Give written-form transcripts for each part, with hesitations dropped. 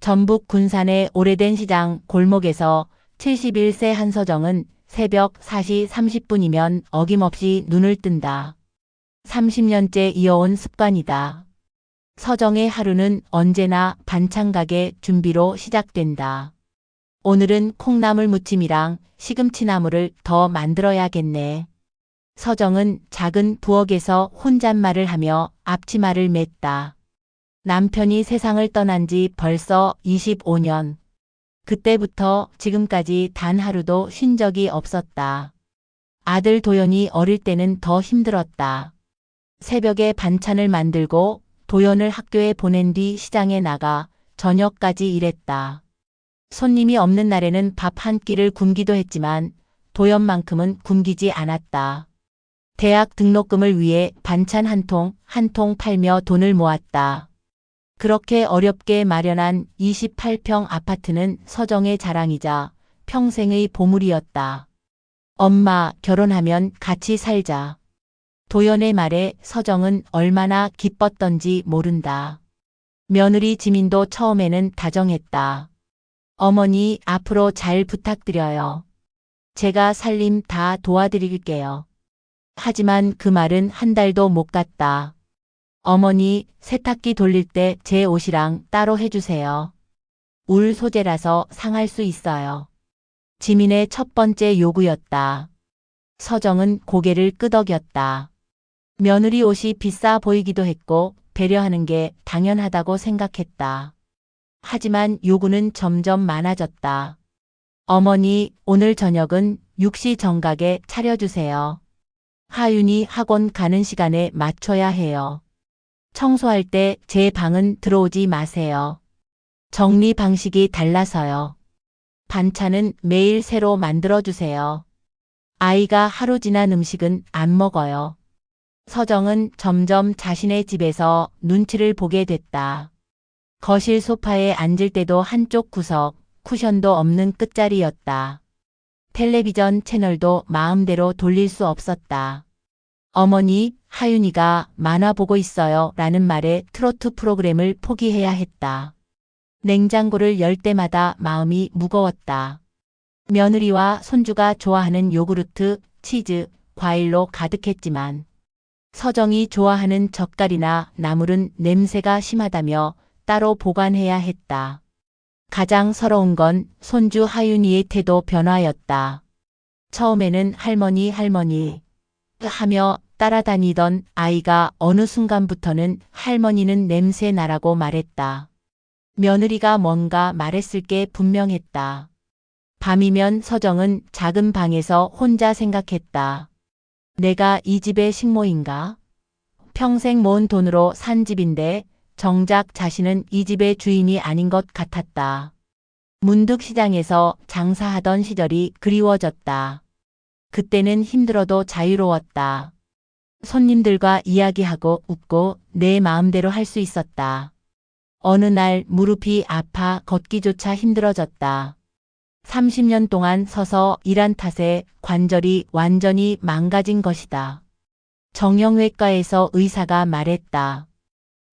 전북 군산의 오래된 시장 골목에서 71세 한서정은 새벽 4시 30분이면 어김없이 눈을 뜬다. 30년째 이어온 습관이다. 서정의 하루는 언제나 반찬 가게 준비로 시작된다. 오늘은 콩나물 무침이랑 시금치나물을 더 만들어야겠네. 서정은 작은 부엌에서 혼잣말을 하며 앞치마를 맸다. 남편이 세상을 떠난 지 벌써 25년. 그때부터 지금까지 단 하루도 쉰 적이 없었다. 아들 도연이 어릴 때는 더 힘들었다. 새벽에 반찬을 만들고 도연을 학교에 보낸 뒤 시장에 나가 저녁까지 일했다. 손님이 없는 날에는 밥 한 끼를 굶기도 했지만 도연만큼은 굶기지 않았다. 대학 등록금을 위해 반찬 한 통 팔며 돈을 모았다. 그렇게 어렵게 마련한 28평 아파트는 서정의 자랑이자 평생의 보물이었다. 엄마, 결혼하면 같이 살자. 도연의 말에 서정은 얼마나 기뻤던지 모른다. 며느리 지민도 처음에는 다정했다. 어머니, 앞으로 잘 부탁드려요. 제가 살림 다 도와드릴게요. 하지만 그 말은 한 달도 못 갔다. 어머니, 세탁기 돌릴 때 제 옷이랑 따로 해주세요. 울 소재라서 상할 수 있어요. 지민의 첫 번째 요구였다. 서정은 고개를 끄덕였다. 며느리 옷이 비싸 보이기도 했고 배려하는 게 당연하다고 생각했다. 하지만 요구는 점점 많아졌다. 어머니, 오늘 저녁은 육시 정각에 차려주세요. 하윤이 학원 가는 시간에 맞춰야 해요. 청소할 때 제 방은 들어오지 마세요. 정리 방식이 달라서요. 반찬은 매일 새로 만들어주세요. 아이가 하루 지난 음식은 안 먹어요. 서정은 점점 자신의 집에서 눈치를 보게 됐다. 거실 소파에 앉을 때도 한쪽 구석, 쿠션도 없는 끝자리였다. 텔레비전 채널도 마음대로 돌릴 수 없었다. 어머니, 하윤이가 만화 보고 있어요 라는 말에 트로트 프로그램을 포기해야 했다. 냉장고를 열 때마다 마음이 무거웠다. 며느리와 손주가 좋아하는 요구르트, 치즈, 과일로 가득했지만 서정이 좋아하는 젓갈이나 나물은 냄새가 심하다며 따로 보관해야 했다. 가장 서러운 건 손주 하윤이의 태도 변화였다. 처음에는 할머니 하며 따라다니던 아이가 어느 순간부터는 할머니는 냄새 나라고 말했다. 며느리가 뭔가 말했을 게 분명했다. 밤이면 서정은 작은 방에서 혼자 생각했다. 내가 이 집의 식모인가? 평생 모은 돈으로 산 집인데 정작 자신은 이 집의 주인이 아닌 것 같았다. 문득 시장에서 장사하던 시절이 그리워졌다. 그때는 힘들어도 자유로웠다. 손님들과 이야기하고 웃고 내 마음대로 할 수 있었다. 어느 날 무릎이 아파 걷기조차 힘들어졌다. 30년 동안 서서 일한 탓에 관절이 완전히 망가진 것이다. 정형외과에서 의사가 말했다.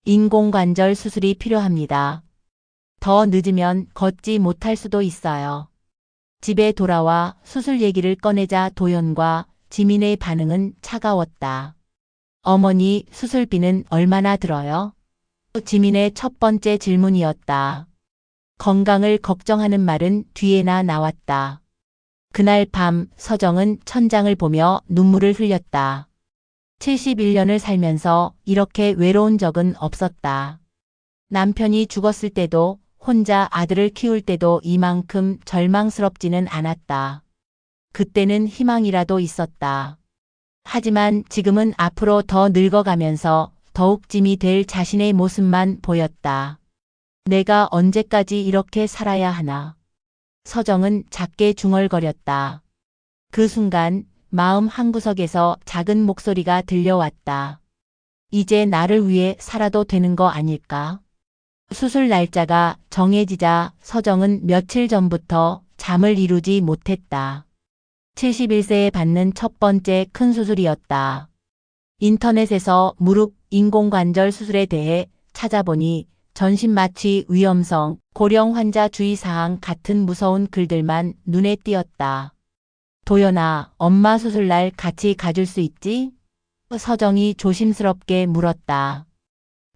인공관절 수술이 필요합니다. 더 늦으면 걷지 못할 수도 있어요. 집에 돌아와 수술 얘기를 꺼내자 도연과 지민의 반응은 차가웠다. 어머니, 수술비는 얼마나 들어요? 지민의 첫 번째 질문이었다. 건강을 걱정하는 말은 뒤에나 나왔다. 그날 밤 서정은 천장을 보며 눈물을 흘렸다. 71년을 살면서 이렇게 외로운 적은 없었다. 남편이 죽었을 때도 혼자 아들을 키울 때도 이만큼 절망스럽지는 않았다. 그때는 희망이라도 있었다. 하지만 지금은 앞으로 더 늙어가면서 더욱 짐이 될 자신의 모습만 보였다. 내가 언제까지 이렇게 살아야 하나. 서정은 작게 중얼거렸다. 그 순간 마음 한구석에서 작은 목소리가 들려왔다. 이제 나를 위해 살아도 되는 거 아닐까? 수술 날짜가 정해지자 서정은 며칠 전부터 잠을 이루지 못했다. 71세에 받는 첫 번째 큰 수술이었다. 인터넷에서 무릎 인공관절 수술에 대해 찾아보니 전신마취 위험성, 고령 환자 주의사항 같은 무서운 글들만 눈에 띄었다. 도연아, 엄마 수술날 같이 가줄 수 있지? 서정이 조심스럽게 물었다.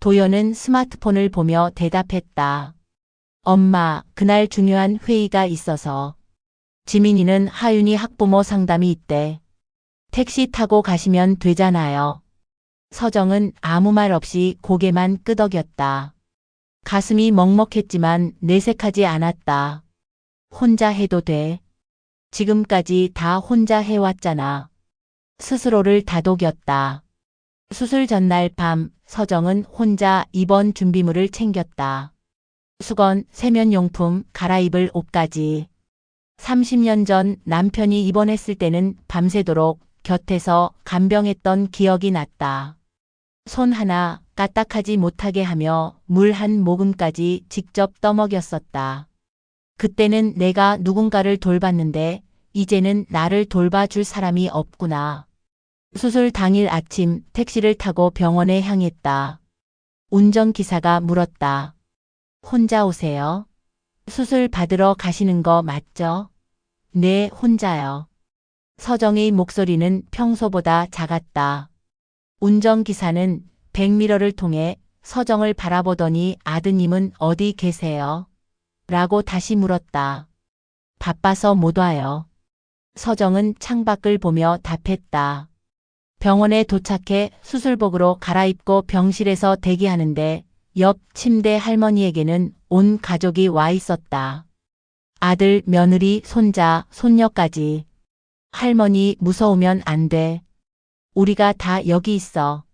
도연은 스마트폰을 보며 대답했다. 엄마, 그날 중요한 회의가 있어서. 지민이는 하윤이 학부모 상담이 있대. 택시 타고 가시면 되잖아요. 서정은 아무 말 없이 고개만 끄덕였다. 가슴이 먹먹했지만 내색하지 않았다. 혼자 해도 돼. 지금까지 다 혼자 해왔잖아. 스스로를 다독였다. 수술 전날 밤 서정은 혼자 입원 준비물을 챙겼다. 수건, 세면용품, 갈아입을 옷까지. 30년 전 남편이 입원했을 때는 밤새도록 곁에서 간병했던 기억이 났다. 손 하나 까딱하지 못하게 하며 물 한 모금까지 직접 떠먹였었다. 그때는 내가 누군가를 돌봤는데 이제는 나를 돌봐줄 사람이 없구나. 수술 당일 아침 택시를 타고 병원에 향했다. 운전기사가 물었다. 혼자 오세요? 수술 받으러 가시는 거 맞죠? 네, 혼자요. 서정의 목소리는 평소보다 작았다. 운전기사는 백미러를 통해 서정을 바라보더니 아드님은 어디 계세요? 라고 다시 물었다. 바빠서 못 와요. 서정은 창밖을 보며 답했다. 병원에 도착해 수술복으로 갈아입고 병실에서 대기하는데 옆 침대 할머니에게는 온 가족이 와 있었다. 아들, 며느리, 손자, 손녀까지. 할머니 무서우면 안 돼. 우리가 다 여기 있어.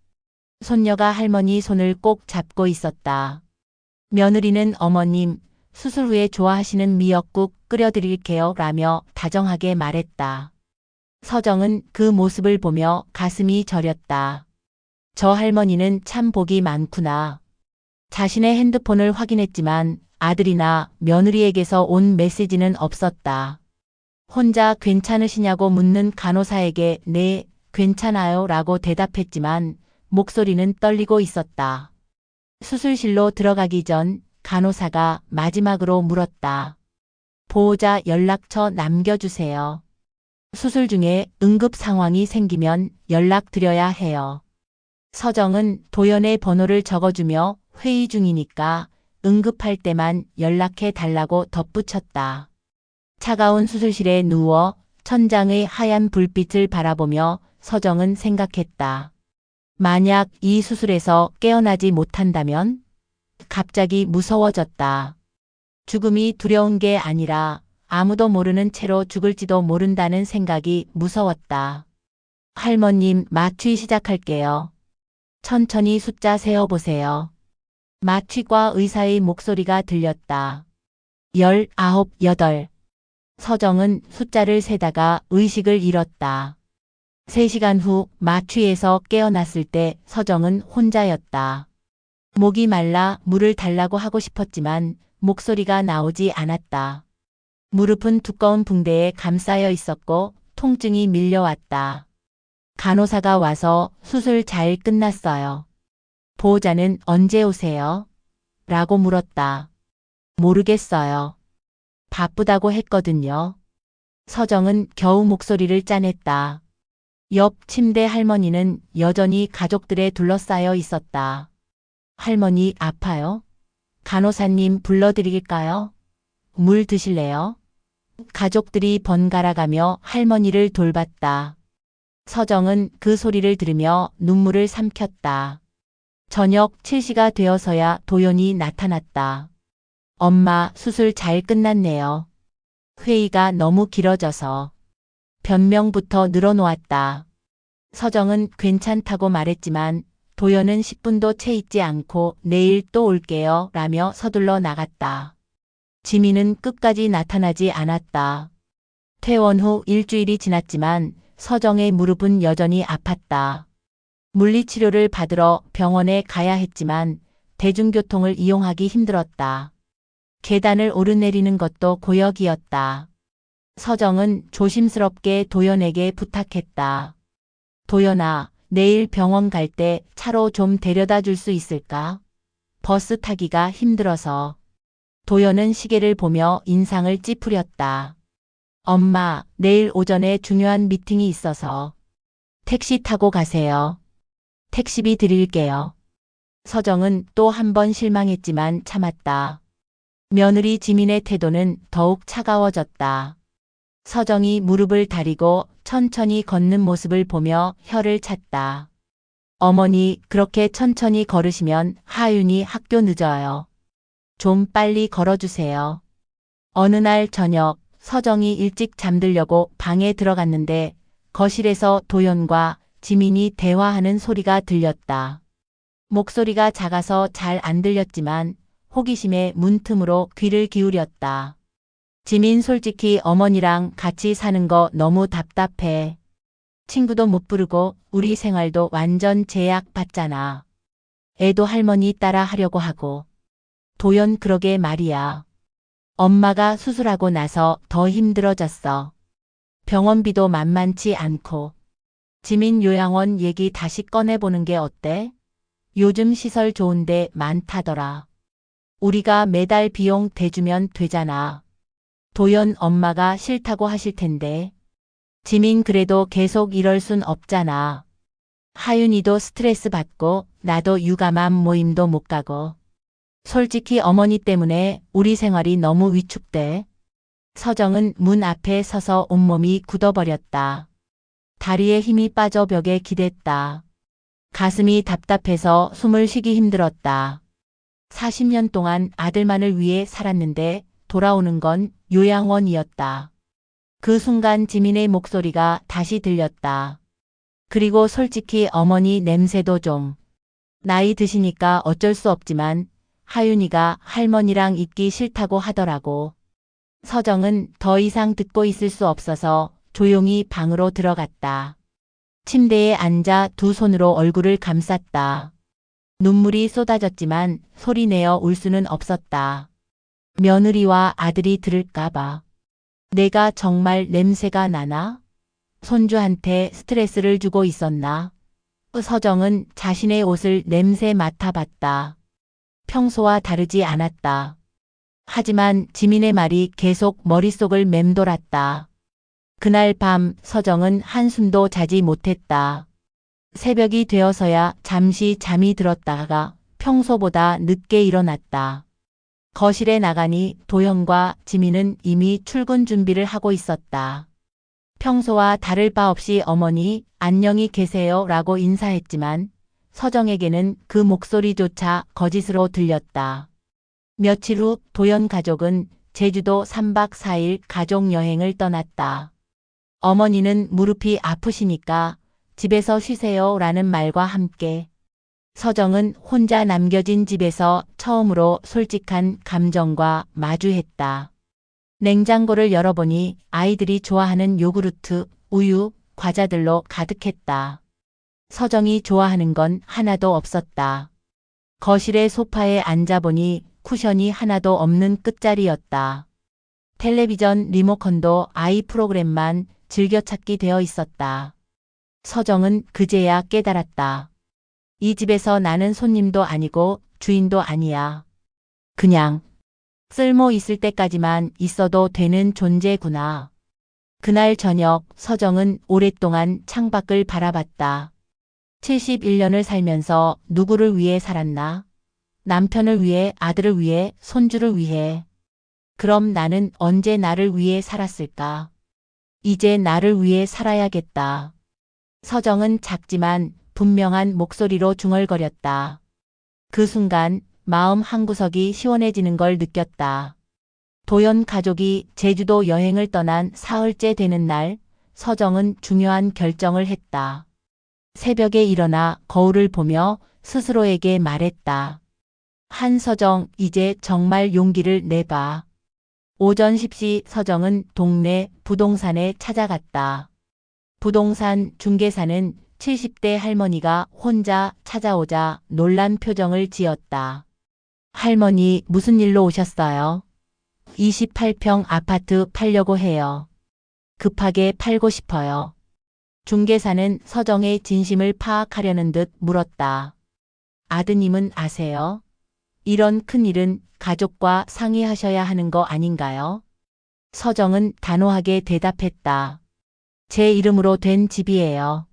손녀가 할머니 손을 꼭 잡고 있었다. 며느리는 어머님, 수술 후에 좋아하시는 미역국 끓여드릴게요 라며 다정하게 말했다. 서정은 그 모습을 보며 가슴이 저렸다. 저 할머니는 참 복이 많구나. 자신의 핸드폰을 확인했지만 아들이나 며느리에게서 온 메시지는 없었다. 혼자 괜찮으시냐고 묻는 간호사에게 네, 괜찮아요 라고 대답했지만 목소리는 떨리고 있었다. 수술실로 들어가기 전 간호사가 마지막으로 물었다. 보호자 연락처 남겨주세요. 수술 중에 응급 상황이 생기면 연락드려야 해요. 서정은 도연의 번호를 적어주며 회의 중이니까 응급할 때만 연락해 달라고 덧붙였다. 차가운 수술실에 누워 천장의 하얀 불빛을 바라보며 서정은 생각했다. 만약 이 수술에서 깨어나지 못한다면? 갑자기 무서워졌다. 죽음이 두려운 게 아니라 아무도 모르는 채로 죽을지도 모른다는 생각이 무서웠다. 할머님, 마취 시작할게요. 천천히 숫자 세어보세요. 마취과 의사의 목소리가 들렸다. 19, 8. 서정은 숫자를 세다가 의식을 잃었다. 3시간 후 마취에서 깨어났을 때 서정은 혼자였다. 목이 말라 물을 달라고 하고 싶었지만 목소리가 나오지 않았다. 무릎은 두꺼운 붕대에 감싸여 있었고 통증이 밀려왔다. 간호사가 와서 수술 잘 끝났어요. 보호자는 언제 오세요? 라고 물었다. 모르겠어요. 바쁘다고 했거든요. 서정은 겨우 목소리를 짜냈다. 옆 침대 할머니는 여전히 가족들에 둘러싸여 있었다. 할머니 아파요? 간호사님 불러드릴까요? 물 드실래요? 가족들이 번갈아가며 할머니를 돌봤다. 서정은 그 소리를 들으며 눈물을 삼켰다. 저녁 7시가 되어서야 도연이 나타났다. 엄마, 수술 잘 끝났네요. 회의가 너무 길어져서. 변명부터 늘어놓았다. 서정은 괜찮다고 말했지만 도연은 10분도 채 있지 않고 내일 또 올게요 라며 서둘러 나갔다. 지민은 끝까지 나타나지 않았다. 퇴원 후 일주일이 지났지만 서정의 무릎은 여전히 아팠다. 물리치료를 받으러 병원에 가야 했지만 대중교통을 이용하기 힘들었다. 계단을 오르내리는 것도 고역이었다. 서정은 조심스럽게 도연에게 부탁했다. 도연아, 내일 병원 갈 때 차로 좀 데려다 줄 수 있을까? 버스 타기가 힘들어서. 도연은 시계를 보며 인상을 찌푸렸다. 엄마, 내일 오전에 중요한 미팅이 있어서 택시 타고 가세요. 택시비 드릴게요. 서정은 또 한 번 실망했지만 참았다. 며느리 지민의 태도는 더욱 차가워졌다. 서정이 무릎을 다리고 천천히 걷는 모습을 보며 혀를 찼다. 어머니, 그렇게 천천히 걸으시면 하윤이 학교 늦어요. 좀 빨리 걸어주세요. 어느 날 저녁, 서정이 일찍 잠들려고 방에 들어갔는데 거실에서 도연과 지민이 대화하는 소리가 들렸다. 목소리가 작아서 잘 안 들렸지만 호기심에 문틈으로 귀를 기울였다. 지민, 솔직히 어머니랑 같이 사는 거 너무 답답해. 친구도 못 부르고 우리 생활도 완전 제약받잖아. 애도 할머니 따라 하려고 하고. 도연, 그러게 말이야. 엄마가 수술하고 나서 더 힘들어졌어. 병원비도 만만치 않고. 지민, 요양원 얘기 다시 꺼내보는 게 어때? 요즘 시설 좋은데 많다더라. 우리가 매달 비용 대주면 되잖아. 도연, 엄마가 싫다고 하실 텐데. 지민, 그래도 계속 이럴 순 없잖아. 하윤이도 스트레스 받고 나도 육아맘 모임도 못 가고. 솔직히 어머니 때문에 우리 생활이 너무 위축돼. 서정은 문 앞에 서서 온몸이 굳어버렸다. 다리에 힘이 빠져 벽에 기댔다. 가슴이 답답해서 숨을 쉬기 힘들었다. 40년 동안 아들만을 위해 살았는데 돌아오는 건 요양원이었다. 그 순간 지민의 목소리가 다시 들렸다. 그리고 솔직히 어머니 냄새도 좀. 나이 드시니까 어쩔 수 없지만 하윤이가 할머니랑 있기 싫다고 하더라고. 서정은 더 이상 듣고 있을 수 없어서 조용히 방으로 들어갔다. 침대에 앉아 두 손으로 얼굴을 감쌌다. 눈물이 쏟아졌지만 소리내어 울 수는 없었다. 며느리와 아들이 들을까봐. 내가 정말 냄새가 나나? 손주한테 스트레스를 주고 있었나? 서정은 자신의 옷을 냄새 맡아봤다. 평소와 다르지 않았다. 하지만 지민의 말이 계속 머릿속을 맴돌았다. 그날 밤 서정은 한숨도 자지 못했다. 새벽이 되어서야 잠시 잠이 들었다가 평소보다 늦게 일어났다. 거실에 나가니 도연과 지민은 이미 출근 준비를 하고 있었다. 평소와 다를 바 없이 어머니, 안녕히 계세요 라고 인사했지만 서정에게는 그 목소리조차 거짓으로 들렸다. 며칠 후 도연 가족은 제주도 3박 4일 가족여행을 떠났다. 어머니는 무릎이 아프시니까 집에서 쉬세요 라는 말과 함께 서정은 혼자 남겨진 집에서 처음으로 솔직한 감정과 마주했다. 냉장고를 열어보니 아이들이 좋아하는 요구르트, 우유, 과자들로 가득했다. 서정이 좋아하는 건 하나도 없었다. 거실의 소파에 앉아보니 쿠션이 하나도 없는 끝자리였다. 텔레비전 리모컨도 아이 프로그램만 즐겨찾기 되어 있었다. 서정은 그제야 깨달았다. 이 집에서 나는 손님도 아니고 주인도 아니야. 그냥 쓸모 있을 때까지만 있어도 되는 존재구나. 그날 저녁 서정은 오랫동안 창밖을 바라봤다. 71년을 살면서 누구를 위해 살았나? 남편을 위해, 아들을 위해, 손주를 위해. 그럼 나는 언제 나를 위해 살았을까? 이제 나를 위해 살아야겠다. 서정은 작지만 분명한 목소리로 중얼거렸다. 그 순간 마음 한구석이 시원해지는 걸 느꼈다. 도연 가족이 제주도 여행을 떠난 사흘째 되는 날, 서정은 중요한 결정을 했다. 새벽에 일어나 거울을 보며 스스로에게 말했다. 한서정, 이제 정말 용기를 내봐. 오전 10시 서정은 동네 부동산에 찾아갔다. 부동산 중개사는 70대 할머니가 혼자 찾아오자 놀란 표정을 지었다. 할머니, 무슨 일로 오셨어요? 28평 아파트 팔려고 해요. 급하게 팔고 싶어요. 중개사는 서정의 진심을 파악하려는 듯 물었다. 아드님은 아세요? 이런 큰일은 가족과 상의하셔야 하는 거 아닌가요? 서정은 단호하게 대답했다. 제 이름으로 된 집이에요.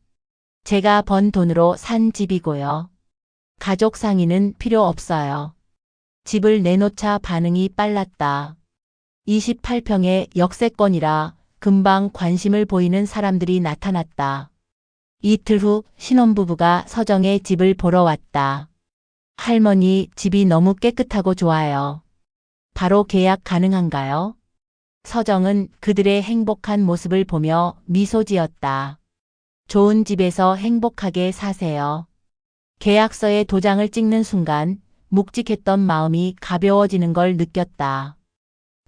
제가 번 돈으로 산 집이고요. 가족 상의는 필요 없어요. 집을 내놓자 반응이 빨랐다. 28평의 역세권이라 금방 관심을 보이는 사람들이 나타났다. 이틀 후 신혼부부가 서정의 집을 보러 왔다. 할머니, 집이 너무 깨끗하고 좋아요. 바로 계약 가능한가요? 서정은 그들의 행복한 모습을 보며 미소 지었다. 좋은 집에서 행복하게 사세요. 계약서에 도장을 찍는 순간 묵직했던 마음이 가벼워지는 걸 느꼈다.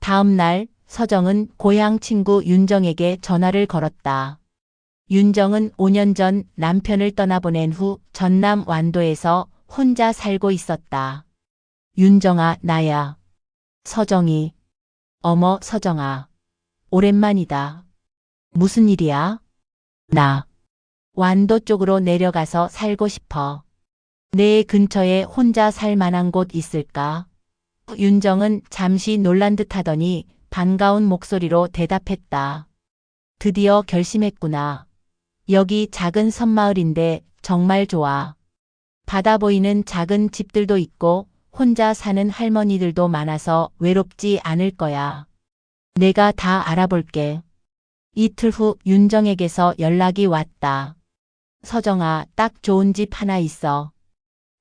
다음 날 서정은 고향 친구 윤정에게 전화를 걸었다. 윤정은 5년 전 남편을 떠나보낸 후 전남 완도에서 혼자 살고 있었다. 윤정아, 나야. 서정이. 어머, 서정아. 오랜만이다. 무슨 일이야? 나. 완도 쪽으로 내려가서 살고 싶어. 내 근처에 혼자 살 만한 곳 있을까? 윤정은 잠시 놀란 듯 하더니 반가운 목소리로 대답했다. 드디어 결심했구나. 여기 작은 섬마을인데 정말 좋아. 바다 보이는 작은 집들도 있고 혼자 사는 할머니들도 많아서 외롭지 않을 거야. 내가 다 알아볼게. 이틀 후 윤정에게서 연락이 왔다. 서정아, 딱 좋은 집 하나 있어.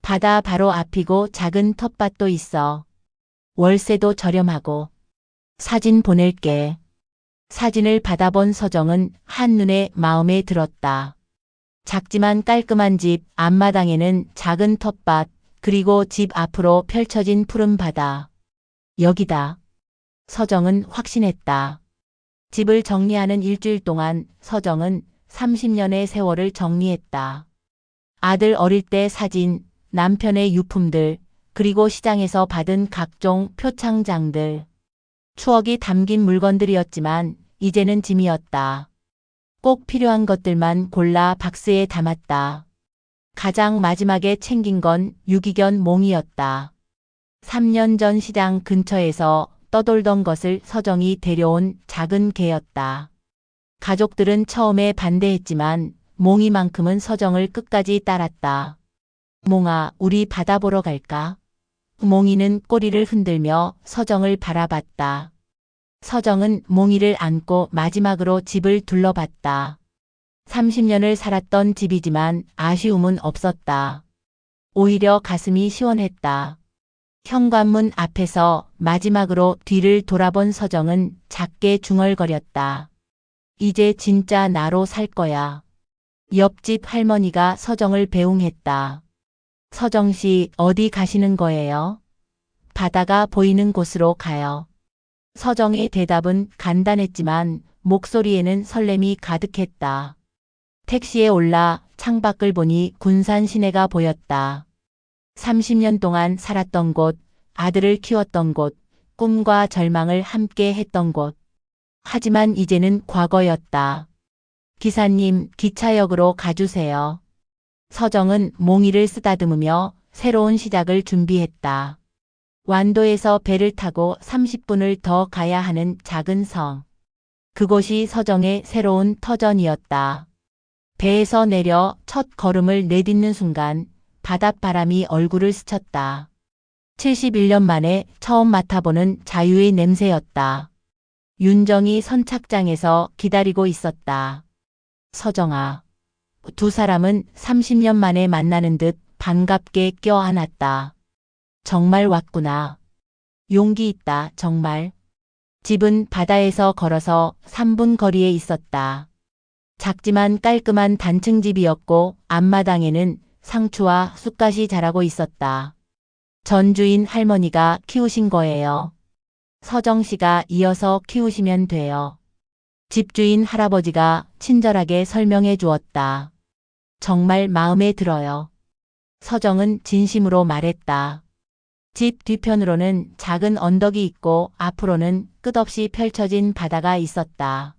바다 바로 앞이고 작은 텃밭도 있어. 월세도 저렴하고. 사진 보낼게. 사진을 받아본 서정은 한눈에 마음에 들었다. 작지만 깔끔한 집, 앞마당에는 작은 텃밭, 그리고 집 앞으로 펼쳐진 푸른 바다. 여기다. 서정은 확신했다. 집을 정리하는 일주일 동안 서정은 30년의 세월을 정리했다. 아들 어릴 때 사진, 남편의 유품들, 그리고 시장에서 받은 각종 표창장들. 추억이 담긴 물건들이었지만 이제는 짐이었다. 꼭 필요한 것들만 골라 박스에 담았다. 가장 마지막에 챙긴 건 유기견 몽이었다. 3년 전 시장 근처에서 떠돌던 것을 서정이 데려온 작은 개였다. 가족들은 처음에 반대했지만 몽이만큼은 서정을 끝까지 따랐다. 몽아, 우리 바다 보러 갈까? 몽이는 꼬리를 흔들며 서정을 바라봤다. 서정은 몽이를 안고 마지막으로 집을 둘러봤다. 30년을 살았던 집이지만 아쉬움은 없었다. 오히려 가슴이 시원했다. 현관문 앞에서 마지막으로 뒤를 돌아본 서정은 작게 중얼거렸다. 이제 진짜 나로 살 거야. 옆집 할머니가 서정을 배웅했다. 서정 씨, 어디 가시는 거예요? 바다가 보이는 곳으로 가요. 서정의 대답은 간단했지만 목소리에는 설렘이 가득했다. 택시에 올라 창밖을 보니 군산 시내가 보였다. 30년 동안 살았던 곳, 아들을 키웠던 곳, 꿈과 절망을 함께 했던 곳. 하지만 이제는 과거였다. 기사님, 기차역으로 가주세요. 서정은 몽이를 쓰다듬으며 새로운 시작을 준비했다. 완도에서 배를 타고 30분을 더 가야 하는 작은 성. 그곳이 서정의 새로운 터전이었다. 배에서 내려 첫 걸음을 내딛는 순간 바닷바람이 얼굴을 스쳤다. 71년 만에 처음 맡아보는 자유의 냄새였다. 윤정이 선착장에서 기다리고 있었다. 서정아. 두 사람은 30년 만에 만나는 듯 반갑게 껴안았다. 정말 왔구나. 용기 있다, 정말. 집은 바다에서 걸어서 3분 거리에 있었다. 작지만 깔끔한 단층 집이었고 앞마당에는 상추와 쑥갓이 자라고 있었다. 전 주인 할머니가 키우신 거예요. 서정 씨가 이어서 키우시면 돼요. 집주인 할아버지가 친절하게 설명해 주었다. 정말 마음에 들어요. 서정은 진심으로 말했다. 집 뒤편으로는 작은 언덕이 있고 앞으로는 끝없이 펼쳐진 바다가 있었다.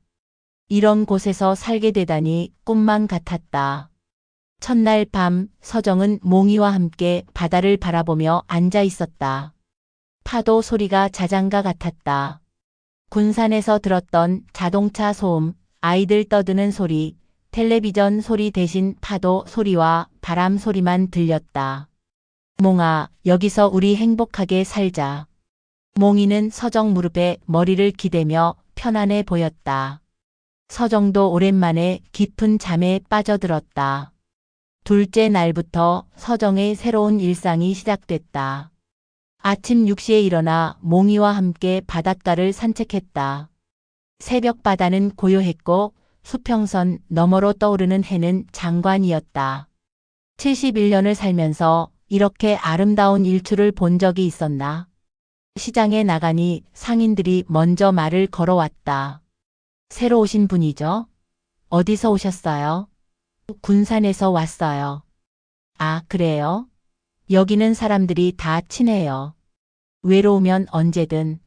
이런 곳에서 살게 되다니 꿈만 같았다. 첫날 밤 서정은 몽이와 함께 바다를 바라보며 앉아 있었다. 파도 소리가 자장가 같았다. 군산에서 들었던 자동차 소음, 아이들 떠드는 소리, 텔레비전 소리 대신 파도 소리와 바람 소리만 들렸다. 몽아, 여기서 우리 행복하게 살자. 몽이는 서정 무릎에 머리를 기대며 편안해 보였다. 서정도 오랜만에 깊은 잠에 빠져들었다. 둘째 날부터 서정의 새로운 일상이 시작됐다. 아침 6시에 일어나 몽이와 함께 바닷가를 산책했다. 새벽 바다는 고요했고 수평선 너머로 떠오르는 해는 장관이었다. 71년을 살면서 이렇게 아름다운 일출을 본 적이 있었나? 시장에 나가니 상인들이 먼저 말을 걸어왔다. 새로 오신 분이죠? 어디서 오셨어요? 군산에서 왔어요. 아, 그래요? 여기는 사람들이 다 친해요. 외로우면 언제든